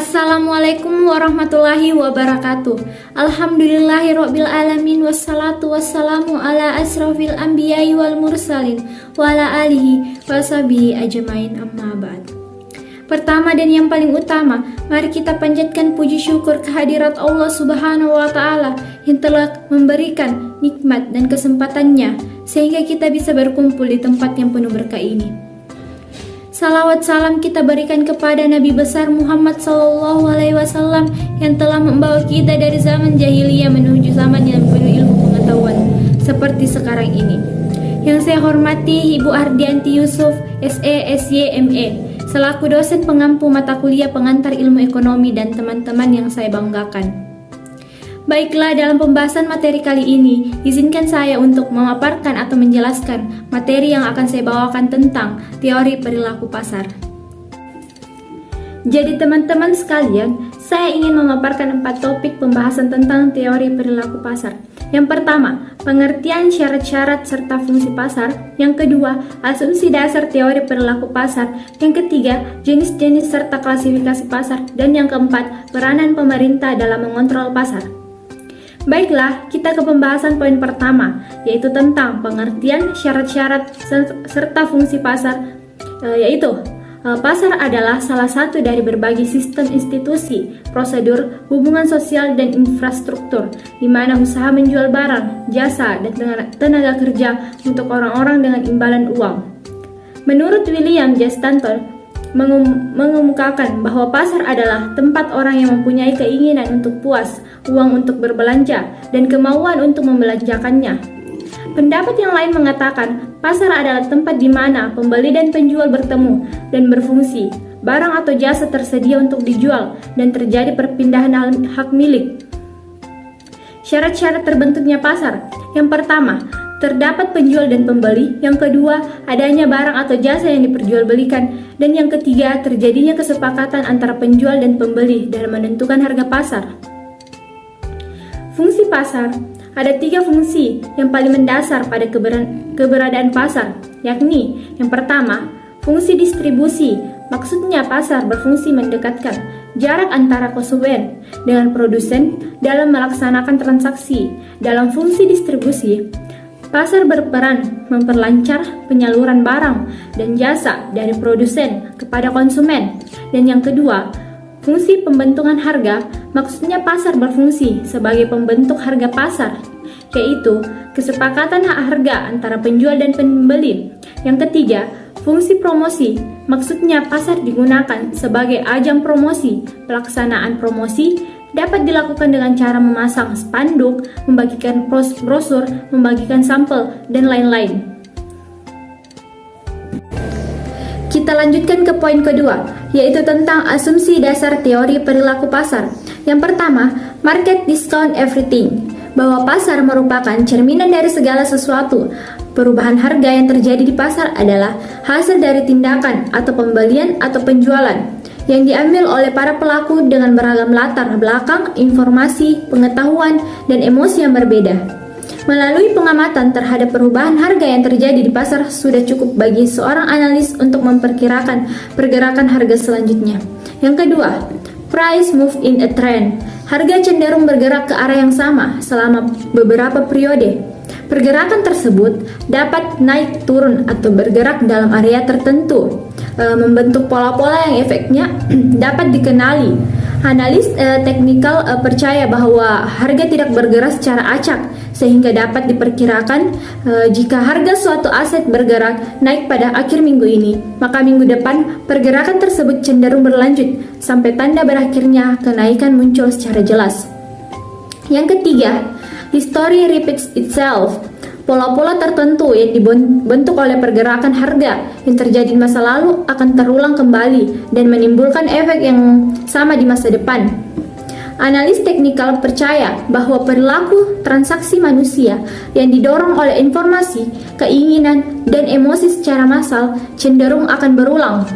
Assalamualaikum warahmatullahi wabarakatuh. Alhamdulillahirabbil alamin wassalatu wassalamu ala asrofil anbiya'i wal mursalin wa ala alihi washabihi ajmain, amma ba'd. Pertama dan yang paling utama, mari kita panjatkan puji syukur kehadirat Allah Subhanahu wa taala yang telah memberikan nikmat dan kesempatannya sehingga kita bisa berkumpul di tempat yang penuh berkah ini. Salawat salam kita berikan kepada Nabi besar Muhammad SAW yang telah membawa kita dari zaman jahiliyah menuju zaman yang penuh ilmu pengetahuan seperti sekarang ini. Yang saya hormati Ibu Ardianti Yusuf, SE, SY, ME, selaku dosen pengampu mata kuliah pengantar ilmu ekonomi dan teman-teman yang saya banggakan. Baiklah, dalam pembahasan materi kali ini, izinkan saya untuk memaparkan atau menjelaskan materi yang akan saya bawakan tentang teori perilaku pasar. Jadi teman-teman sekalian, saya ingin memaparkan 4 topik pembahasan tentang teori perilaku pasar. Yang pertama, pengertian syarat-syarat serta fungsi pasar. Yang kedua, asumsi dasar teori perilaku pasar. Yang ketiga, jenis-jenis serta klasifikasi pasar. Dan yang keempat, peranan pemerintah dalam mengontrol pasar. Baiklah, kita ke pembahasan poin pertama, yaitu tentang pengertian syarat-syarat serta fungsi pasar, pasar adalah salah satu dari berbagai sistem institusi, prosedur, hubungan sosial, dan infrastruktur, di mana usaha menjual barang, jasa, dan tenaga kerja untuk orang-orang dengan imbalan uang. Menurut William J. Stanton, mengemukakan bahwa pasar adalah tempat orang yang mempunyai keinginan untuk puas, uang untuk berbelanja, dan kemauan untuk membelanjakannya. Pendapat yang lain mengatakan pasar adalah tempat di mana pembeli dan penjual bertemu dan berfungsi, barang atau jasa tersedia untuk dijual, dan terjadi perpindahan hak milik. Syarat-syarat terbentuknya pasar. Yang pertama, terdapat penjual dan pembeli. Yang kedua, adanya barang atau jasa yang diperjualbelikan. Dan yang ketiga, terjadinya kesepakatan antara penjual dan pembeli dalam menentukan harga pasar. Fungsi pasar. Ada 3 fungsi yang paling mendasar pada keberadaan pasar, yakni yang pertama, fungsi distribusi. Maksudnya pasar berfungsi mendekatkan jarak antara konsumen dengan produsen dalam melaksanakan transaksi. Dalam fungsi distribusi, pasar berperan memperlancar penyaluran barang dan jasa dari produsen kepada konsumen. Dan yang kedua, fungsi pembentukan harga. Maksudnya pasar berfungsi sebagai pembentuk harga pasar, yaitu kesepakatan hak harga antara penjual dan pembeli. Yang ketiga, fungsi promosi. Maksudnya pasar digunakan sebagai ajang promosi. Pelaksanaan promosi dapat dilakukan dengan cara memasang spanduk, membagikan brosur, membagikan sampel, dan lain-lain. Kita lanjutkan ke poin kedua, yaitu tentang asumsi dasar teori perilaku pasar. Yang pertama, market discount everything, bahwa pasar merupakan cerminan dari segala sesuatu. Perubahan harga yang terjadi di pasar adalah hasil dari tindakan atau pembelian atau penjualan yang diambil oleh para pelaku dengan beragam latar belakang, informasi, pengetahuan, dan emosi yang berbeda. Melalui pengamatan terhadap perubahan harga yang terjadi di pasar sudah cukup bagi seorang analis untuk memperkirakan pergerakan harga selanjutnya. Yang kedua, price move in a trend. Harga cenderung bergerak ke arah yang sama selama beberapa periode. Pergerakan tersebut dapat naik turun atau bergerak dalam area tertentu, membentuk pola-pola yang efeknya dapat dikenali. Analis teknikal percaya bahwa harga tidak bergerak secara acak, sehingga dapat diperkirakan jika harga suatu aset bergerak naik pada akhir minggu ini, maka minggu depan pergerakan tersebut cenderung berlanjut sampai tanda berakhirnya kenaikan muncul secara jelas. Yang ketiga, history repeats itself. Pola-pola tertentu yang dibentuk oleh pergerakan harga yang terjadi di masa lalu akan terulang kembali dan menimbulkan efek yang sama di masa depan. Analis teknikal percaya bahwa perilaku transaksi manusia yang didorong oleh informasi, keinginan, dan emosi secara massal cenderung akan berulang.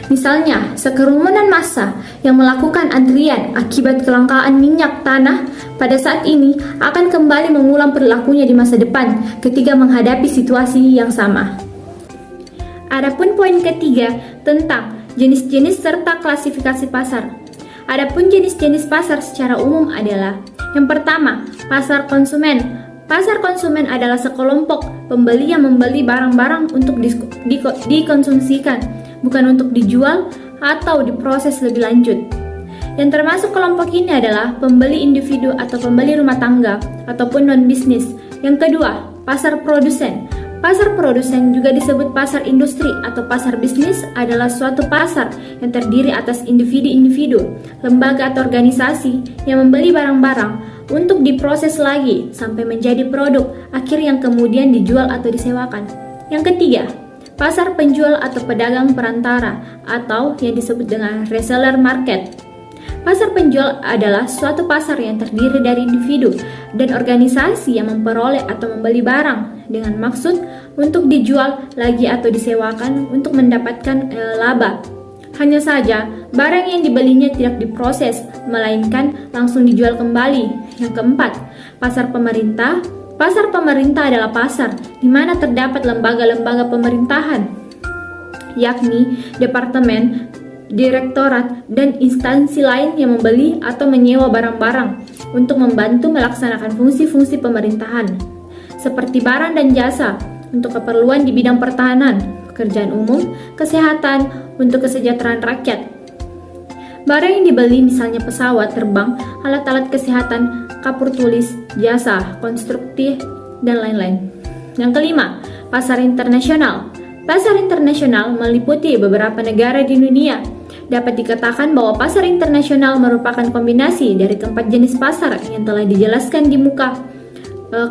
Misalnya, sekerumunan massa yang melakukan antrian akibat kelangkaan minyak tanah pada saat ini akan kembali mengulang perilakunya di masa depan ketika menghadapi situasi yang sama. Adapun poin ketiga tentang jenis-jenis serta klasifikasi pasar. Adapun jenis-jenis pasar secara umum adalah: yang pertama, pasar konsumen. Pasar konsumen adalah sekelompok pembeli yang membeli barang-barang untuk dikonsumsikan, bukan untuk dijual atau diproses lebih lanjut. Yang termasuk kelompok ini adalah pembeli individu atau pembeli rumah tangga ataupun non-bisnis. Yang kedua, pasar produsen. Pasar produsen juga disebut pasar industri atau pasar bisnis, adalah suatu pasar yang terdiri atas individu-individu, lembaga atau organisasi yang membeli barang-barang untuk diproses lagi sampai menjadi produk akhir yang kemudian dijual atau disewakan. Yang ketiga, pasar penjual atau pedagang perantara atau yang disebut dengan reseller market. Pasar penjual adalah suatu pasar yang terdiri dari individu dan organisasi yang memperoleh atau membeli barang dengan maksud untuk dijual lagi atau disewakan untuk mendapatkan laba. Hanya saja, barang yang dibelinya tidak diproses, melainkan langsung dijual kembali. Yang keempat, pasar pemerintah. Pasar pemerintah adalah pasar di mana terdapat lembaga-lembaga pemerintahan, yakni departemen, direktorat, dan instansi lain yang membeli atau menyewa barang-barang untuk membantu melaksanakan fungsi-fungsi pemerintahan, seperti barang dan jasa untuk keperluan di bidang pertahanan, pekerjaan umum, kesehatan, untuk kesejahteraan rakyat. Barang yang dibeli misalnya pesawat terbang, alat-alat kesehatan, kapur tulis, jasa, konstruksi, dan lain-lain. Yang kelima, pasar internasional. Pasar internasional meliputi beberapa negara di dunia. Dapat dikatakan bahwa pasar internasional merupakan kombinasi dari keempat jenis pasar yang telah dijelaskan di muka.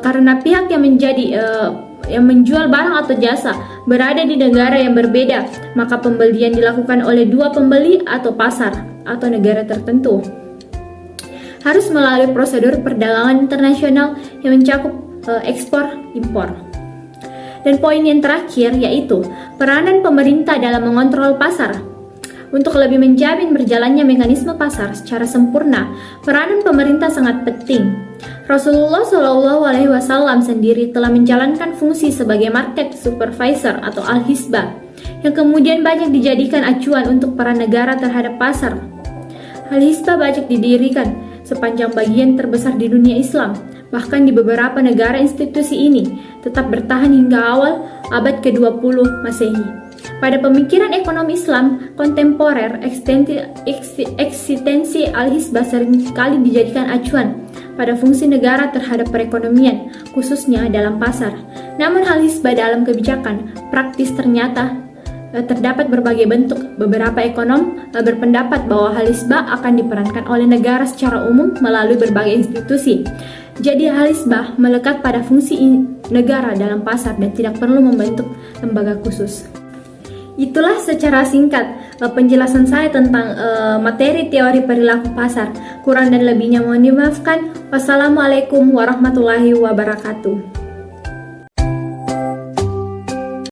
Karena pihak yang menjual barang atau jasa berada di negara yang berbeda, maka pembelian dilakukan oleh dua pembeli atau pasar atau negara tertentu. Harus melalui prosedur perdagangan internasional yang mencakup ekspor-impor. Dan poin yang terakhir yaitu peranan pemerintah dalam mengontrol pasar. Untuk lebih menjamin berjalannya mekanisme pasar secara sempurna, peranan pemerintah sangat penting. Rasulullah SAW sendiri telah menjalankan fungsi sebagai market supervisor atau al-hisbah, yang kemudian banyak dijadikan acuan untuk para negara terhadap pasar. Al-hisbah banyak didirikan sepanjang bagian terbesar di dunia Islam. Bahkan di beberapa negara institusi ini tetap bertahan hingga awal abad ke-20 Masehi. Pada pemikiran ekonomi Islam kontemporer, eksistensi al-hisbah seringkali dijadikan acuan pada fungsi negara terhadap perekonomian, khususnya dalam pasar. Namun al-hisbah dalam kebijakan praktis ternyata terdapat berbagai bentuk. Beberapa ekonom berpendapat bahwa al-hisbah akan diperankan oleh negara secara umum melalui berbagai institusi. Jadi al-hisbah melekat pada fungsi negara dalam pasar dan tidak perlu membentuk lembaga khusus. Itulah secara singkat penjelasan saya tentang materi teori perilaku pasar. Kurang dan lebihnya mohon dimaafkan. Wassalamualaikum warahmatullahi wabarakatuh.